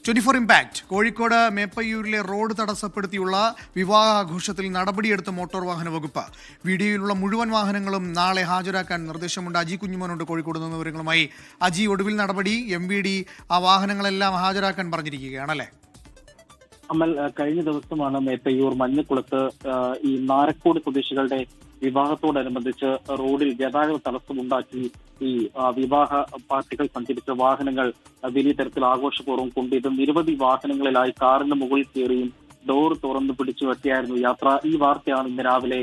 24 impact Kozhikode മേപ്പയ്യൂരിലെ road തടസ്സപ്പെടുത്തിയുള്ള വിവാഹാഘോഷത്തിൽ നടപടിയെടുത്ത motor വാഹന വകുപ്പ്. വീഡിയോയിലുള്ള മുഴുവൻ വാഹനങ്ങളും നാളെ ഹാജരാക്കാൻ നിർദ്ദേശമുണ്ട്. അജി കുഞ്ഞുമോനുണ്ട് കോഴിക്കോട് നിന്ന് വിവരങ്ങളുമായി. അജി, ഒടുവിൽ നടപടി, MVD ആ വാഹനങ്ങളെല്ലാം ഹാജരാക്കാൻ പറഞ്ഞിരിക്കുകയാണല്ലേ? അമൽ, കഴിഞ്ഞ ദിവസമാണ് മേപ്പയ്യൂർ മഞ്ഞക്കുളത്ത് ഈ നാരക്കോട് സ്വദേശികളുടെ വിവാഹത്തോടനുബന്ധിച്ച് റോഡിൽ ഗതാഗത തടസ്സമുണ്ടാക്കി ഈ വിവാഹ പാർട്ടികൾ സഞ്ചരിച്ച വാഹനങ്ങൾ വലിയ തരത്തിൽ ആഘോഷപൂർവ്വം കൊണ്ടിത് നിരവധി വാഹനങ്ങളിലായി കാറിന് മുകളിൽ കയറിയും ഡോർ തുറന്നു പിടിച്ചു വെട്ടിയായിരുന്നു യാത്ര. ഈ വാർത്തയാണ് ഇന്ന് രാവിലെ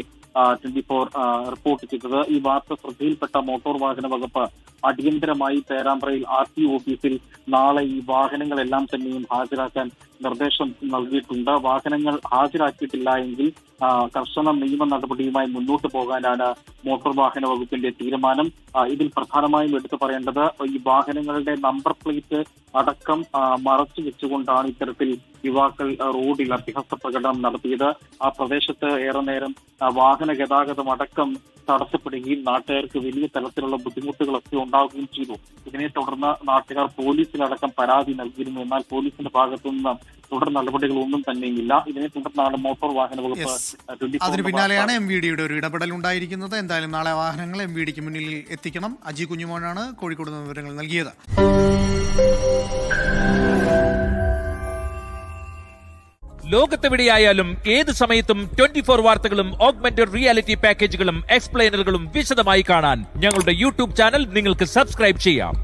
24 റിപ്പോർട്ട് ചെയ്തത്. ഈ വാർത്ത ശ്രദ്ധയിൽപ്പെട്ട മോട്ടോർ വാഹന വകുപ്പ് അടിയന്തരമായി പേരാമ്പ്രയിൽ RTO ഓഫീസിൽ നാളെ ഈ വാഹനങ്ങളെല്ലാം തന്നെയും ഹാജരാക്കാൻ നിർദ്ദേശം നൽകിയിട്ടുണ്ട്. വാഹനങ്ങൾ ഹാജരാക്കിയിട്ടില്ല എങ്കിൽ കർശന നിയമ നടപടിയുമായി മുന്നോട്ട് പോകാനാണ് മോട്ടോർ വാഹന വകുപ്പിന്റെ തീരുമാനം. ഇതിൽ പ്രധാനമായും എടുത്തു പറയേണ്ടത് ഈ വാഹനങ്ങളുടെ നമ്പർ പ്ലേറ്റ് അടക്കം മറച്ചു വെച്ചുകൊണ്ടാണ് ഇത്തരത്തിൽ യുവാക്കൾ റോഡിൽ അഭ്യാസ പ്രകടനം നടത്തിയത്. ആ പ്രദേശത്ത് ഏറെ നേരം വാഹന ഗതാഗതം അടക്കം തടസ്സപ്പെടുകയും നാട്ടുകാർക്ക് വലിയ തരത്തിലുള്ള ബുദ്ധിമുട്ടുകളൊക്കെ ഉണ്ടാവുകയും ചെയ്തു. ഇതിനെ തുടർന്ന് നാട്ടുകാർ പോലീസിലടക്കം പരാതി നൽകിയിരുന്നു. എന്നാൽ പോലീസിന്റെ ഭാഗത്തു നിന്ന് തുടർ നടപടികളൊന്നും തന്നെയില്ല. ഇതിനെ തുടർന്നാണ് മോട്ടോർ വാഹന വകുപ്പ് അതിന് പിന്നാലെയാണ് MVDയുടെ ഒരു ഇടപെടൽ ഉണ്ടായിരിക്കുന്നത്. എന്തായാലും നാളെ വാഹനങ്ങൾ MVDക്ക് മുന്നിൽ എത്തിക്കണം. അജി കുഞ്ഞുമോനാണ് കോഴിക്കോട് നിന്ന് വിവരങ്ങൾ നൽകിയത്. ലോകത്തെവിടെയായാലും ഏത് സമയത്തും 24 വാർത്തകളും ഓഗ്മെന്റഡ് റിയാലിറ്റി പാക്കേജുകളും എക്സ്പ്ലെയിനറുകളും വിശദമായി കാണാൻ ഞങ്ങളുടെ YouTube ചാനൽ നിങ്ങൾക്ക് സബ്സ്ക്രൈബ് ചെയ്യാം.